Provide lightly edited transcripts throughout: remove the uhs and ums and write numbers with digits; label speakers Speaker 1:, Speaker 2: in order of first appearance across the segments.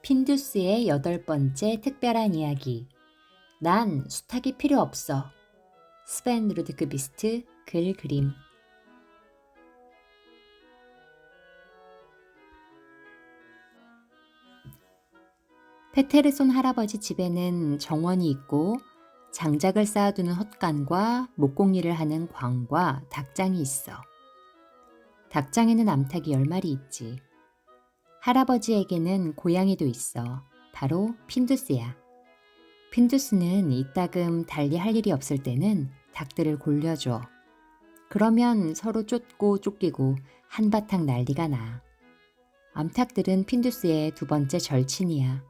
Speaker 1: 핀두스의 8번째 특별한 이야기. 난 수탉이 필요 없어. 스벤 루드크비스트 글 그림. 페테르손 할아버지 집에는 정원이 있고 장작을 쌓아두는 헛간과 목공일을 하는 광과 닭장이 있어. 닭장에는 암탉이 10마리 있지. 할아버지에게는 고양이도 있어. 바로 핀두스야. 핀두스는 이따금 달리 할 일이 없을 때는 닭들을 골려줘. 그러면 서로 쫓고 쫓기고 한바탕 난리가 나. 암탉들은 핀두스의 2번째 절친이야.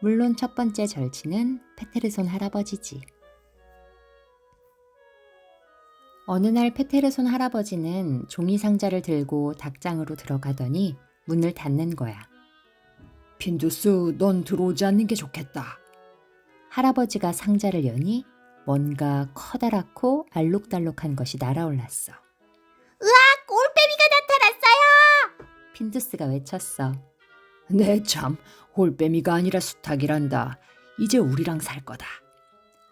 Speaker 1: 물론 첫 번째 절친은 페테르손 할아버지지. 어느 날 페테르손 할아버지는 종이 상자를 들고 닭장으로 들어가더니 문을 닫는 거야.
Speaker 2: 핀두스, 넌 들어오지 않는 게 좋겠다.
Speaker 1: 할아버지가 상자를 여니 뭔가 커다랗고 알록달록한 것이 날아올랐어.
Speaker 3: 으악! 올빼미가 나타났어요!
Speaker 1: 핀두스가 외쳤어.
Speaker 2: 네 참, 홀빼미가 아니라 수탉이란다. 이제 우리랑 살 거다.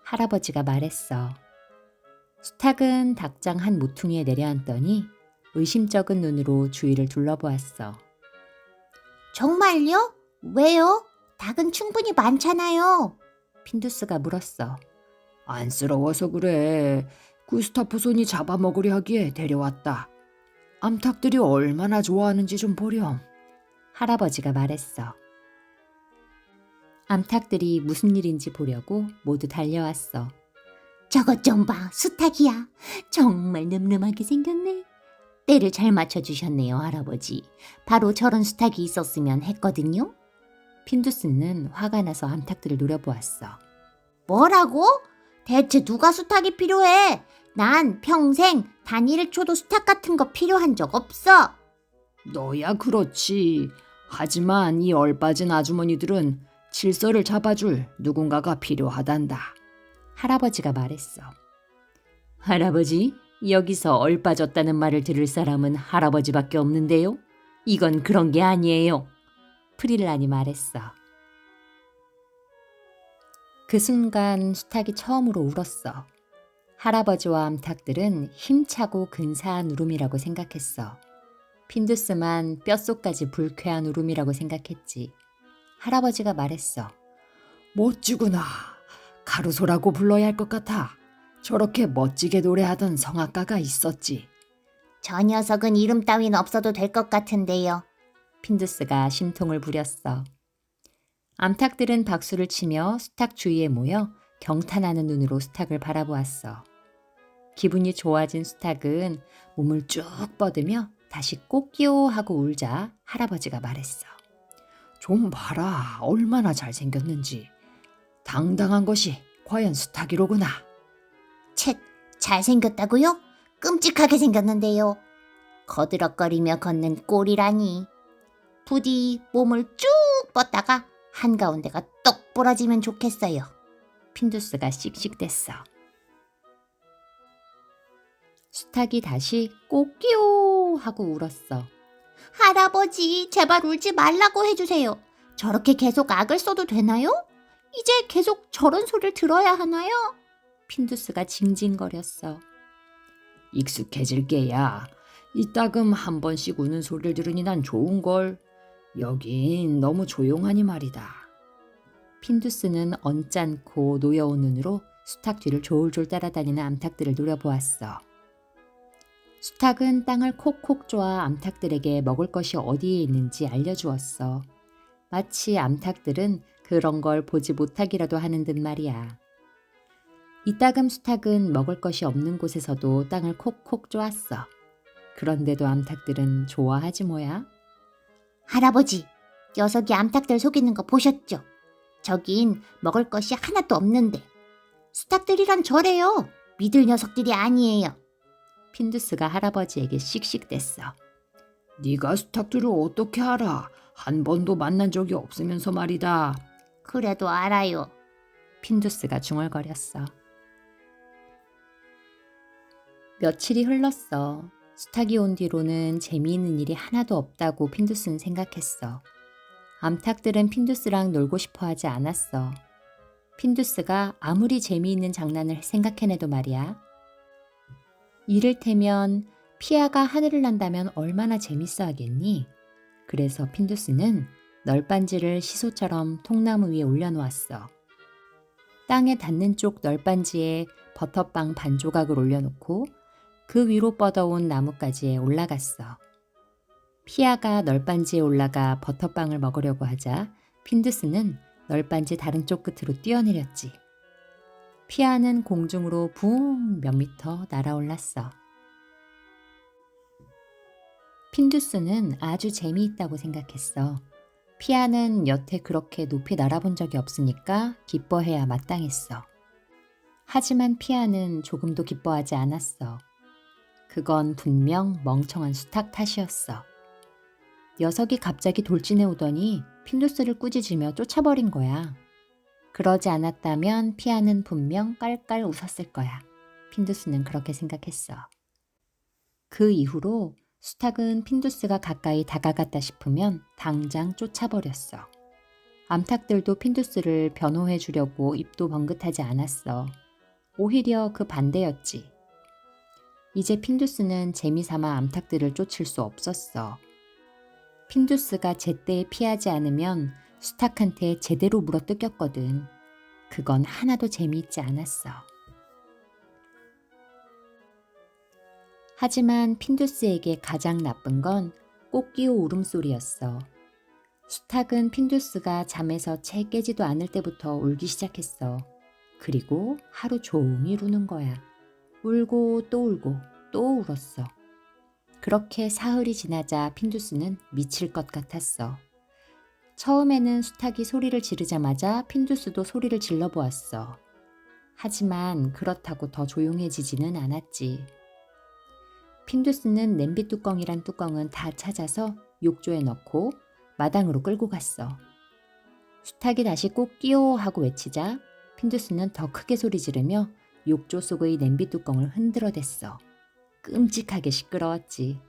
Speaker 1: 할아버지가 말했어. 수탉은 닭장 한 모퉁이에 내려앉더니 의심쩍은 눈으로 주위를 둘러보았어.
Speaker 3: 정말요? 왜요? 닭은 충분히 많잖아요.
Speaker 1: 핀두스가 물었어.
Speaker 2: 안쓰러워서 그래. 구스타프손이 잡아먹으려 하기에 데려왔다. 암탉들이 얼마나 좋아하는지 좀 보렴.
Speaker 1: 할아버지가 말했어. 암탉들이 무슨 일인지 보려고 모두 달려왔어.
Speaker 3: 저것 좀 봐, 수탉이야. 정말 늠름하게 생겼네. 때를 잘 맞춰주셨네요, 할아버지. 바로 저런 수탉이 있었으면 했거든요.
Speaker 1: 핀두스는 화가 나서 암탉들을 노려보았어.
Speaker 3: 뭐라고? 대체 누가 수탉이 필요해? 난 평생 단 1초도 수탉 같은 거 필요한 적 없어.
Speaker 2: 너야 그렇지. 하지만 이 얼빠진 아주머니들은 질서를 잡아줄 누군가가 필요하단다.
Speaker 1: 할아버지가 말했어. 할아버지, 여기서 얼빠졌다는 말을 들을 사람은 할아버지밖에 없는데요. 이건 그런 게 아니에요. 프릴란이 말했어. 그 순간 수탉이 처음으로 울었어. 할아버지와 암탉들은 힘차고 근사한 울음이라고 생각했어. 핀두스만 뼛속까지 불쾌한 울음이라고 생각했지. 할아버지가 말했어.
Speaker 2: 멋지구나. 가루소라고 불러야 할 것 같아. 저렇게 멋지게 노래하던 성악가가 있었지.
Speaker 3: 저 녀석은 이름 따윈 없어도 될 것 같은데요.
Speaker 1: 핀두스가 심통을 부렸어. 암탉들은 박수를 치며 수탉 주위에 모여 경탄하는 눈으로 수탉을 바라보았어. 기분이 좋아진 수탉은 몸을 쭉 뻗으며 다시 꼬끼요 하고 울자 할아버지가 말했어.
Speaker 2: 좀 봐라. 얼마나 잘생겼는지. 당당한 것이 과연 수탉이로구나.
Speaker 3: 쳇, 잘생겼다고요? 끔찍하게 생겼는데요. 거드럭거리며 걷는 꼴이라니. 부디 몸을 쭉 뻗다가 한가운데가 똑 부러지면 좋겠어요.
Speaker 1: 핀두스가 씩씩댔어. 수탉이 다시 꼬끼요 하고 울었어.
Speaker 3: 할아버지, 제발 울지 말라고 해주세요. 저렇게 계속 악을 써도 되나요? 이제 계속 저런 소리를 들어야 하나요?
Speaker 1: 핀두스가 징징거렸어.
Speaker 2: 익숙해질 게야. 이따금 한 번씩 우는 소리를 들으니 난 좋은걸. 여긴 너무 조용하니 말이다.
Speaker 1: 핀두스는 언짢고 노여운 눈으로 수탉 뒤를 졸졸 따라다니는 암탉들을 노려보았어. 수탉은 땅을 콕콕 쪼아 암탉들에게 먹을 것이 어디에 있는지 알려주었어. 마치 암탉들은 그런 걸 보지 못하기라도 하는 듯 말이야. 이따금 수탉은 먹을 것이 없는 곳에서도 땅을 콕콕 쪼았어. 그런데도 암탉들은 좋아하지 뭐야?
Speaker 3: 할아버지, 녀석이 암탉들 속이는 거 보셨죠? 저긴 먹을 것이 하나도 없는데. 수탉들이란 저래요. 믿을 녀석들이 아니에요.
Speaker 1: 핀두스가 할아버지에게 씩씩댔어.
Speaker 2: 네가 수탉들을 어떻게 알아? 한 번도 만난 적이 없으면서 말이다.
Speaker 3: 그래도 알아요.
Speaker 1: 핀두스가 중얼거렸어. 며칠이 흘렀어. 수탉이 온 뒤로는 재미있는 일이 하나도 없다고 핀두스는 생각했어. 암탉들은 핀두스랑 놀고 싶어 하지 않았어. 핀두스가 아무리 재미있는 장난을 생각해내도 말이야. 이를테면 피아가 하늘을 난다면 얼마나 재밌어 하겠니? 그래서 핀두스는 널빤지를 시소처럼 통나무 위에 올려놓았어. 땅에 닿는 쪽 널빤지에 버터빵 반 조각을 올려놓고 그 위로 뻗어온 나뭇가지에 올라갔어. 피아가 널빤지에 올라가 버터빵을 먹으려고 하자 핀두스는 널빤지 다른 쪽 끝으로 뛰어내렸지. 피아는 공중으로 붕 몇 미터 날아올랐어. 핀두스는 아주 재미있다고 생각했어. 피아는 여태 그렇게 높이 날아본 적이 없으니까 기뻐해야 마땅했어. 하지만 피아는 조금도 기뻐하지 않았어. 그건 분명 멍청한 수탉 탓이었어. 녀석이 갑자기 돌진해 오더니 핀두스를 꾸짖으며 쫓아버린 거야. 그러지 않았다면 피아는 분명 깔깔 웃었을 거야. 핀두스는 그렇게 생각했어. 그 이후로 수탉은 핀두스가 가까이 다가갔다 싶으면 당장 쫓아버렸어. 암탉들도 핀두스를 변호해 주려고 입도 번긋하지 않았어. 오히려 그 반대였지. 이제 핀두스는 재미삼아 암탉들을 쫓을 수 없었어. 핀두스가 제때에 피하지 않으면 수탉한테 제대로 물어뜯겼거든. 그건 하나도 재미있지 않았어. 하지만 핀두스에게 가장 나쁜 건 꽃기호 울음소리였어. 수탉은 핀두스가 잠에서 채 깨지도 않을 때부터 울기 시작했어. 그리고 하루 종일 우는 거야. 울고 또 울고 또 울었어. 그렇게 사흘이 지나자 핀두스는 미칠 것 같았어. 처음에는 수탉이 소리를 지르자마자 핀두스도 소리를 질러보았어. 하지만 그렇다고 더 조용해지지는 않았지. 핀두스는 냄비 뚜껑이란 뚜껑은 다 찾아서 욕조에 넣고 마당으로 끌고 갔어. 수탉이 다시 꽃기호 하고 외치자 핀두스는 더 크게 소리 지르며 욕조 속의 냄비 뚜껑을 흔들어댔어. 끔찍하게 시끄러웠지.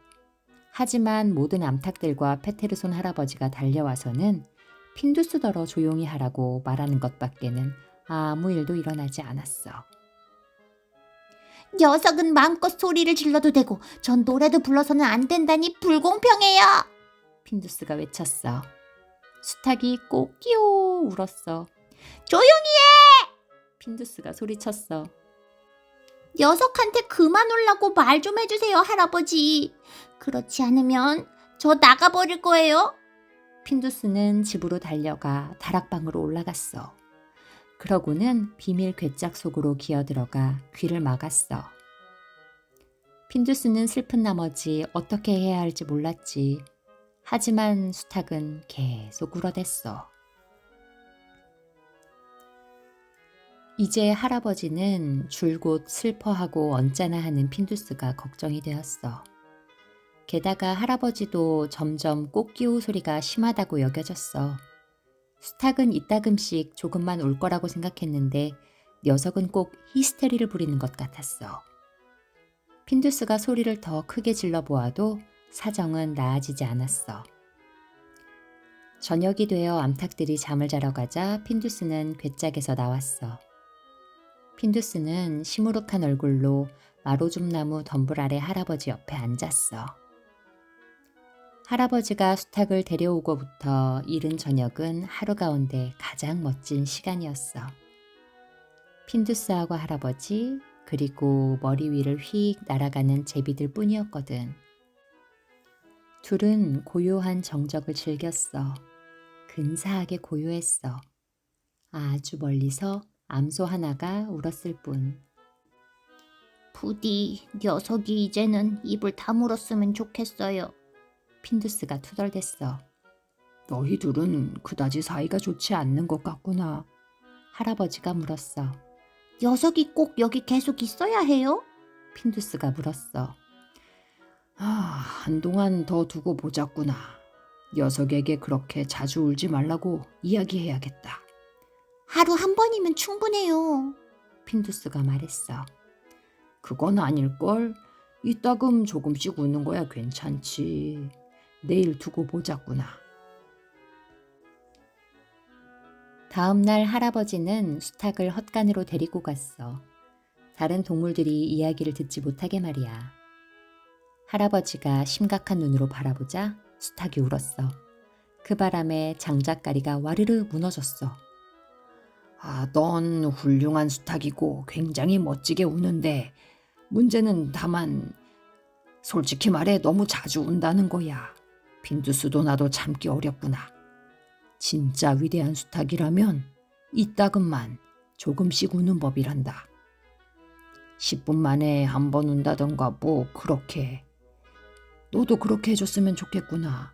Speaker 1: 하지만 모든 암탉들과 페테르손 할아버지가 달려와서는 핀두스더러 조용히 하라고 말하는 것밖에는 아무 일도 일어나지 않았어.
Speaker 3: 녀석은 마음껏 소리를 질러도 되고 전 노래도 불러서는 안 된다니 불공평해요.
Speaker 1: 핀두스가 외쳤어. 수탉이 꽃기호 울었어.
Speaker 3: 조용히 해!
Speaker 1: 핀두스가 소리쳤어.
Speaker 3: 녀석한테 그만 울라고 말 좀 해주세요, 할아버지. 그렇지 않으면 저 나가버릴 거예요.
Speaker 1: 핀두스는 집으로 달려가 다락방으로 올라갔어. 그러고는 비밀 괴짝 속으로 기어들어가 귀를 막았어. 핀두스는 슬픈 나머지 어떻게 해야 할지 몰랐지. 하지만 수탉은 계속 울어댔어. 이제 할아버지는 줄곧 슬퍼하고 언짢아 하는 핀두스가 걱정이 되었어. 게다가 할아버지도 점점 꽃기호 소리가 심하다고 여겨졌어. 수탉은 이따금씩 조금만 울 거라고 생각했는데 녀석은 꼭 히스테리를 부리는 것 같았어. 핀두스가 소리를 더 크게 질러보아도 사정은 나아지지 않았어. 저녁이 되어 암탉들이 잠을 자러 가자 핀두스는 괴짝에서 나왔어. 핀두스는 시무룩한 얼굴로 마로줌나무 덤불 아래 할아버지 옆에 앉았어. 할아버지가 수탉을 데려오고부터 이른 저녁은 하루 가운데 가장 멋진 시간이었어. 핀두스하고 할아버지 그리고 머리 위를 휙 날아가는 제비들 뿐이었거든. 둘은 고요한 정적을 즐겼어. 근사하게 고요했어. 아주 멀리서 암소 하나가 울었을 뿐.
Speaker 3: 부디 녀석이 이제는 입을 다물었으면 좋겠어요.
Speaker 1: 핀두스가 투덜댔어.
Speaker 2: 너희 둘은 그다지 사이가 좋지 않는 것 같구나.
Speaker 1: 할아버지가 물었어.
Speaker 3: 녀석이 꼭 여기 계속 있어야 해요?
Speaker 1: 핀두스가 물었어.
Speaker 2: 한동안 더 두고 보자꾸나. 녀석에게 그렇게 자주 울지 말라고 이야기해야겠다.
Speaker 3: 하루 한 번이면 충분해요.
Speaker 1: 핀두스가 말했어.
Speaker 2: 그건 아닐걸. 이따금 조금씩 우는 거야 괜찮지. 내일 두고 보자꾸나.
Speaker 1: 다음 날 할아버지는 수탉을 헛간으로 데리고 갔어. 다른 동물들이 이야기를 듣지 못하게 말이야. 할아버지가 심각한 눈으로 바라보자 수탉이 울었어. 그 바람에 장작가리가 와르르 무너졌어.
Speaker 2: 넌 훌륭한 수탉이고 굉장히 멋지게 우는데 문제는 다만 솔직히 말해 너무 자주 운다는 거야. 핀두스도 나도 참기 어렵구나. 진짜 위대한 수탉이라면 이따금만 조금씩 우는 법이란다. 10분 만에 한 번 운다던가 뭐 그렇게. 너도 그렇게 해줬으면 좋겠구나.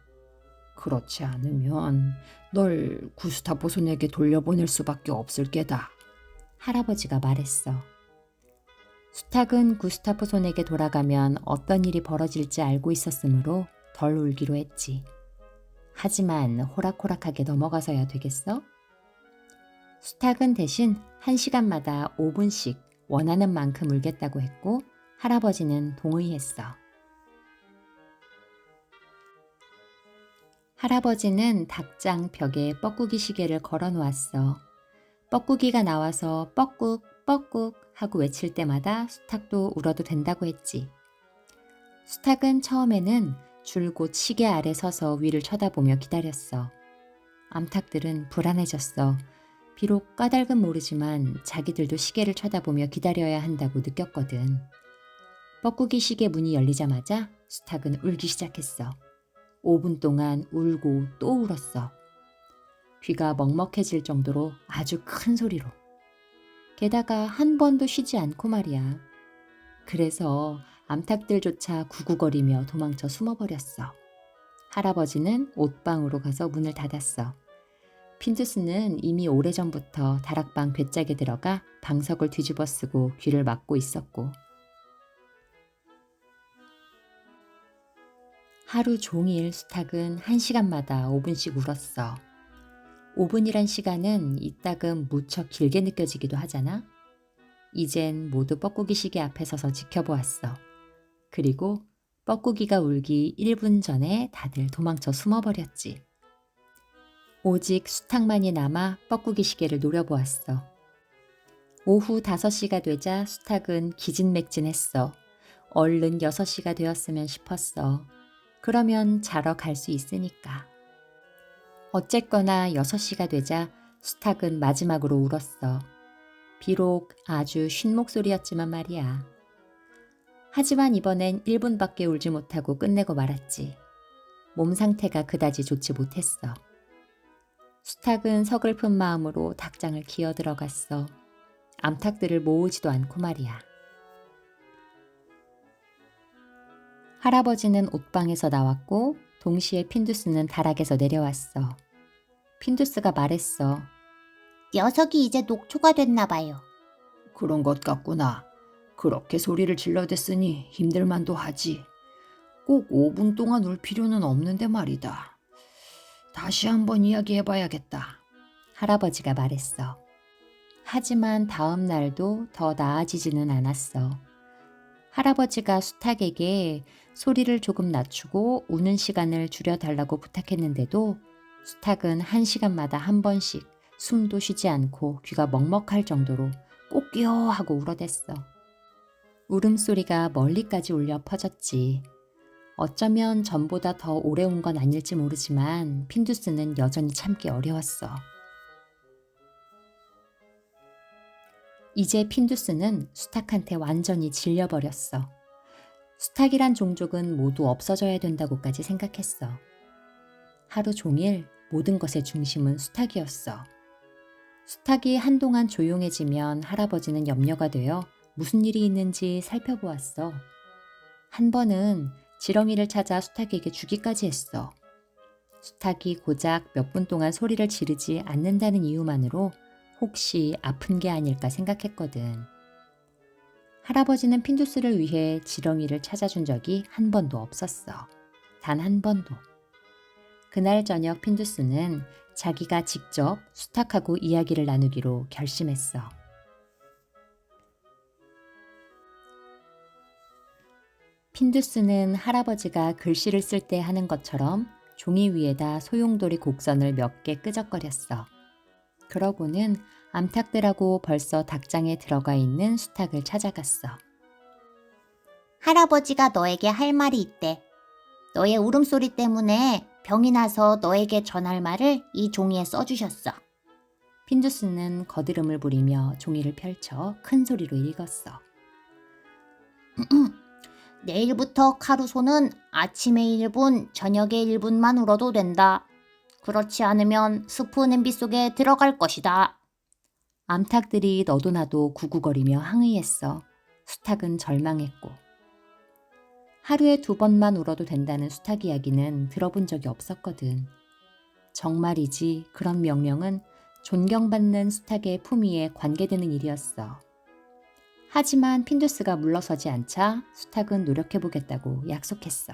Speaker 2: 그렇지 않으면 널 구스타포손에게 돌려보낼 수밖에 없을 게다.
Speaker 1: 할아버지가 말했어. 수탉은 구스타프손에게 돌아가면 어떤 일이 벌어질지 알고 있었으므로 덜 울기로 했지. 하지만 호락호락하게 넘어가서야 되겠어? 수탉은 대신 1시간마다 5분씩 원하는 만큼 울겠다고 했고 할아버지는 동의했어. 할아버지는 닭장 벽에 뻐꾸기 시계를 걸어 놓았어. 뻐꾸기가 나와서 뻐꾹 뻐꾹 하고 외칠 때마다 수탉도 울어도 된다고 했지. 수탉은 처음에는 줄곧 시계 아래 서서 위를 쳐다보며 기다렸어. 암탉들은 불안해졌어. 비록 까닭은 모르지만 자기들도 시계를 쳐다보며 기다려야 한다고 느꼈거든. 뻐꾸기 시계 문이 열리자마자 수탉은 울기 시작했어. 5분 동안 울고 또 울었어. 귀가 먹먹해질 정도로 아주 큰 소리로. 게다가 한 번도 쉬지 않고 말이야. 그래서 암탉들조차 구구거리며 도망쳐 숨어버렸어. 할아버지는 옷방으로 가서 문을 닫았어. 핀두스는 이미 오래전부터 다락방 괴짝에 들어가 방석을 뒤집어 쓰고 귀를 막고 있었고 하루 종일 수탉은 1시간마다 5분씩 울었어. 5분이란 시간은 이따금 무척 길게 느껴지기도 하잖아. 이젠 모두 뻐꾸기 시계 앞에 서서 지켜보았어. 그리고 뻐꾸기가 울기 1분 전에 다들 도망쳐 숨어버렸지. 오직 수탉만이 남아 뻐꾸기 시계를 노려보았어. 오후 5시가 되자 수탉은 기진맥진했어. 얼른 6시가 되었으면 싶었어. 그러면 자러 갈 수 있으니까. 어쨌거나 6시가 되자 수탉은 마지막으로 울었어. 비록 아주 쉰 목소리였지만 말이야. 하지만 이번엔 1분밖에 울지 못하고 끝내고 말았지. 몸 상태가 그다지 좋지 못했어. 수탉은 서글픈 마음으로 닭장을 기어 들어갔어. 암탉들을 모으지도 않고 말이야. 할아버지는 옷방에서 나왔고 동시에 핀두스는 다락에서 내려왔어. 핀두스가 말했어.
Speaker 3: 녀석이 이제 녹초가 됐나 봐요.
Speaker 2: 그런 것 같구나. 그렇게 소리를 질러댔으니 힘들만도 하지. 꼭 5분 동안 울 필요는 없는데 말이다. 다시 한번 이야기해봐야겠다.
Speaker 1: 할아버지가 말했어. 하지만 다음 날도 더 나아지지는 않았어. 할아버지가 수탉에게 소리를 조금 낮추고 우는 시간을 줄여달라고 부탁했는데도 수탉은 1시간마다 한 번씩 숨도 쉬지 않고 귀가 먹먹할 정도로 꼭기어 하고 울어댔어. 울음소리가 멀리까지 울려 퍼졌지. 어쩌면 전보다 더 오래 운 건 아닐지 모르지만 핀두스는 여전히 참기 어려웠어. 이제 핀두스는 수탉한테 완전히 질려버렸어. 수탉이란 종족은 모두 없어져야 된다고까지 생각했어. 하루 종일 모든 것의 중심은 수탉이었어. 수탉이 한동안 조용해지면 할아버지는 염려가 되어 무슨 일이 있는지 살펴보았어. 한 번은 지렁이를 찾아 수탉에게 주기까지 했어. 수탉이 고작 몇 분 동안 소리를 지르지 않는다는 이유만으로 혹시 아픈 게 아닐까 생각했거든. 할아버지는 핀두스를 위해 지렁이를 찾아준 적이 한 번도 없었어. 단 한 번도. 그날 저녁 핀두스는 자기가 직접 수탉하고 이야기를 나누기로 결심했어. 핀두스는 할아버지가 글씨를 쓸 때 하는 것처럼 종이 위에다 소용돌이 곡선을 몇 개 끄적거렸어. 그러고는 암탉들하고 벌써 닭장에 들어가 있는 수탉을 찾아갔어.
Speaker 3: 할아버지가 너에게 할 말이 있대. 너의 울음소리 때문에 병이 나서 너에게 전할 말을 이 종이에 써주셨어.
Speaker 1: 핀두스는 거드름을 부리며 종이를 펼쳐 큰 소리로 읽었어.
Speaker 3: 내일부터 카루소는 아침에 1분, 저녁에 1분만 울어도 된다. 그렇지 않으면 스프 냄비 속에 들어갈 것이다.
Speaker 1: 암탉들이 너도 나도 구구거리며 항의했어. 수탉은 절망했고. 하루에 2번만 울어도 된다는 수탉 이야기는 들어본 적이 없었거든. 정말이지 그런 명령은 존경받는 수탉의 품위에 관계되는 일이었어. 하지만 핀두스가 물러서지 않자 수탉은 노력해보겠다고 약속했어.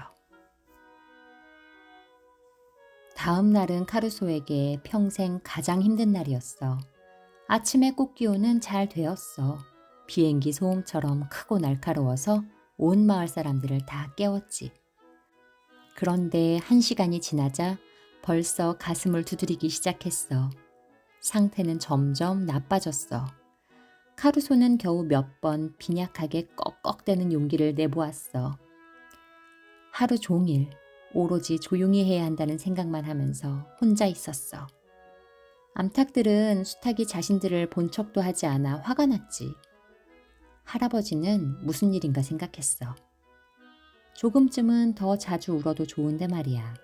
Speaker 1: 다음 날은 카루소에게 평생 가장 힘든 날이었어. 아침에 꽃기호는 잘 되었어. 비행기 소음처럼 크고 날카로워서 온 마을 사람들을 다 깨웠지. 그런데 1시간이 지나자 벌써 가슴을 두드리기 시작했어. 상태는 점점 나빠졌어. 카루소는 겨우 몇 번 빈약하게 꺽꺽대는 용기를 내보았어. 하루 종일 오로지 조용히 해야 한다는 생각만 하면서 혼자 있었어. 암탉들은 수탉이 자신들을 본 척도 하지 않아 화가 났지. 할아버지는 무슨 일인가 생각했어. 조금쯤은 더 자주 울어도 좋은데 말이야.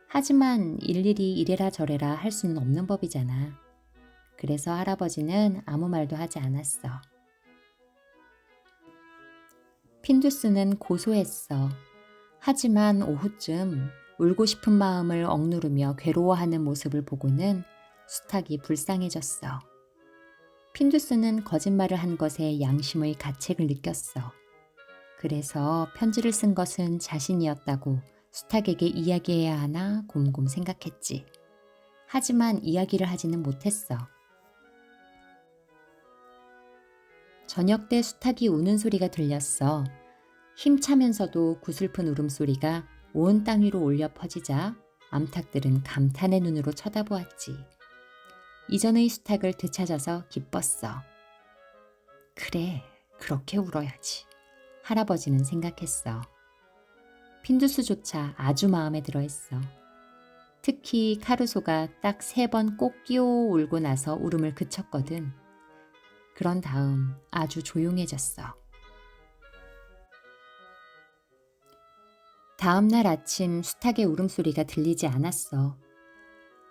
Speaker 1: 하지만 일일이 이래라 저래라 할 수는 없는 법이잖아. 그래서 할아버지는 아무 말도 하지 않았어. 핀두스는 고소했어. 하지만 오후쯤 울고 싶은 마음을 억누르며 괴로워하는 모습을 보고는 수탉이 불쌍해졌어. 핀두스는 거짓말을 한 것에 양심의 가책을 느꼈어. 그래서 편지를 쓴 것은 자신이었다고 수탉에게 이야기해야 하나 곰곰 생각했지. 하지만 이야기를 하지는 못했어. 저녁 때 수탉이 우는 소리가 들렸어. 힘차면서도 구슬픈 울음소리가 온 땅 위로 울려 퍼지자 암탉들은 감탄의 눈으로 쳐다보았지. 이전의 수탉을 되찾아서 기뻤어. 그래, 그렇게 울어야지. 할아버지는 생각했어. 핀두스조차 아주 마음에 들어했어. 특히 카루소가 딱 3번 꼭 끼워 울고 나서 울음을 그쳤거든. 그런 다음 아주 조용해졌어. 다음 날 아침 수탉의 울음소리가 들리지 않았어.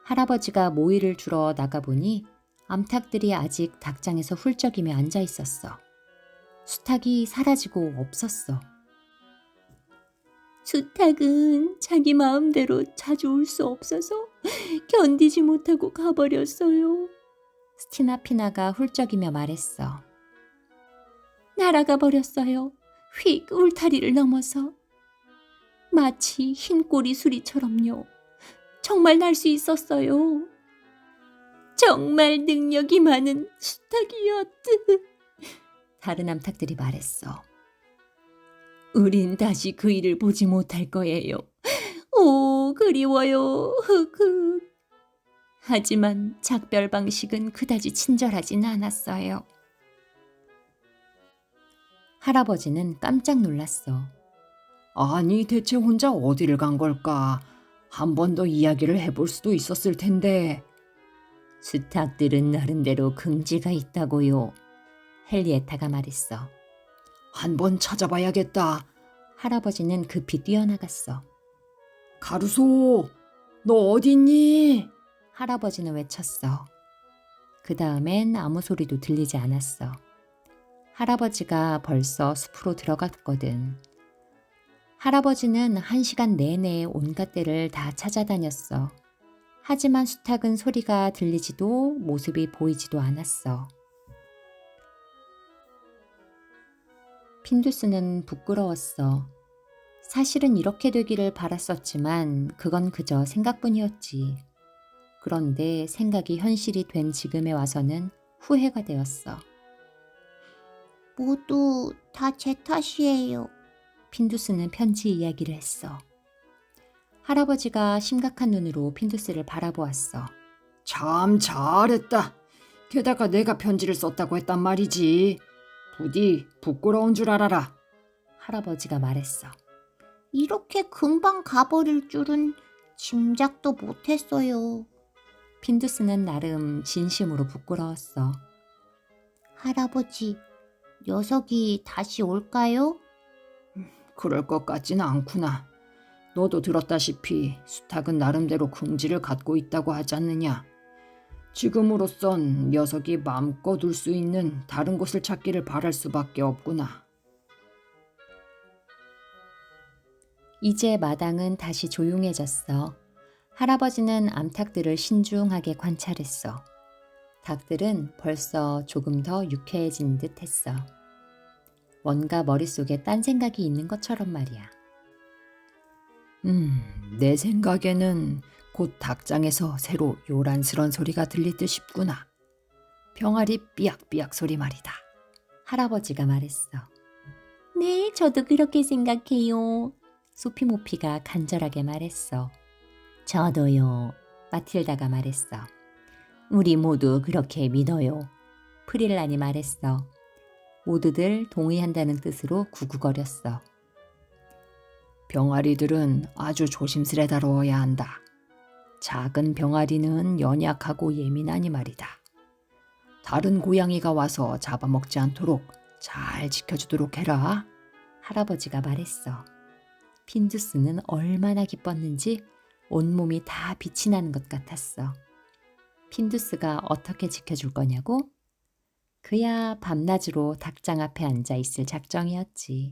Speaker 1: 할아버지가 모이를 주러 나가보니 암탉들이 아직 닭장에서 훌쩍이며 앉아 있었어. 수탉이 사라지고 없었어. 수탉은 자기 마음대로 자주 울 수 없어서 견디지 못하고 가버렸어요. 스티나피나가 훌쩍이며 말했어. 날아가 버렸어요. 휙 울타리를 넘어서. 마치 흰 꼬리 수리처럼요. 정말 날 수 있었어요. 정말 능력이 많은 수탉이었듯. 다른 암탉들이 말했어. 우린 다시 그 일을 보지 못할 거예요. 오, 그리워요. 흑흑. 하지만 작별 방식은 그다지 친절하진 않았어요. 할아버지는 깜짝 놀랐어.
Speaker 2: 아니, 대체 혼자 어디를 간 걸까? 한 번 더 이야기를 해볼 수도 있었을 텐데.
Speaker 1: 수탉들은 나름대로 긍지가 있다고요. 헨리에타가 말했어.
Speaker 2: 한번 찾아봐야겠다.
Speaker 1: 할아버지는 급히 뛰어나갔어.
Speaker 2: 가루소, 너 어딨니?
Speaker 1: 할아버지는 외쳤어. 그 다음엔 아무 소리도 들리지 않았어. 할아버지가 벌써 숲으로 들어갔거든. 할아버지는 1시간 내내 온갖 데를 다 찾아다녔어. 하지만 수탉은 소리가 들리지도 모습이 보이지도 않았어. 핀두스는 부끄러웠어. 사실은 이렇게 되기를 바랐었지만 그건 그저 생각뿐이었지. 그런데 생각이 현실이 된 지금에 와서는 후회가 되었어.
Speaker 3: 모두 다 제 탓이에요.
Speaker 1: 핀두스는 편지 이야기를 했어. 할아버지가 심각한 눈으로 핀두스를 바라보았어.
Speaker 2: 참 잘했다. 게다가 내가 편지를 썼다고 했단 말이지. 부디 부끄러운 줄 알아라.
Speaker 1: 할아버지가 말했어.
Speaker 3: 이렇게 금방 가버릴 줄은 짐작도 못했어요.
Speaker 1: 핀두스는 나름 진심으로 부끄러웠어.
Speaker 3: 할아버지, 녀석이 다시 올까요?
Speaker 2: 그럴 것 같지는 않구나. 너도 들었다시피 수탉은 나름대로 긍지를 갖고 있다고 하지 않느냐. 지금으로선 녀석이 마음껏 울 수 있는 다른 곳을 찾기를 바랄 수밖에 없구나.
Speaker 1: 이제 마당은 다시 조용해졌어. 할아버지는 암탉들을 신중하게 관찰했어. 닭들은 벌써 조금 더 유쾌해진 듯 했어. 뭔가 머릿속에 딴 생각이 있는 것처럼 말이야.
Speaker 2: 내 생각에는 곧 닭장에서 새로 요란스런 소리가 들릴 듯 싶구나. 병아리 삐약삐약 소리 말이다.
Speaker 1: 할아버지가 말했어. 네, 저도 그렇게 생각해요. 소피모피가 간절하게 말했어. 저도요. 마틸다가 말했어. 우리 모두 그렇게 믿어요. 프릴란이 말했어. 모두들 동의한다는 뜻으로 구구거렸어.
Speaker 2: 병아리들은 아주 조심스레 다루어야 한다. 작은 병아리는 연약하고 예민하니 말이다. 다른 고양이가 와서 잡아먹지 않도록 잘 지켜주도록 해라.
Speaker 1: 할아버지가 말했어. 핀두스는 얼마나 기뻤는지 온몸이 다 빛이 나는 것 같았어. 핀두스가 어떻게 지켜줄 거냐고? 그야 밤낮으로 닭장 앞에 앉아 있을 작정이었지.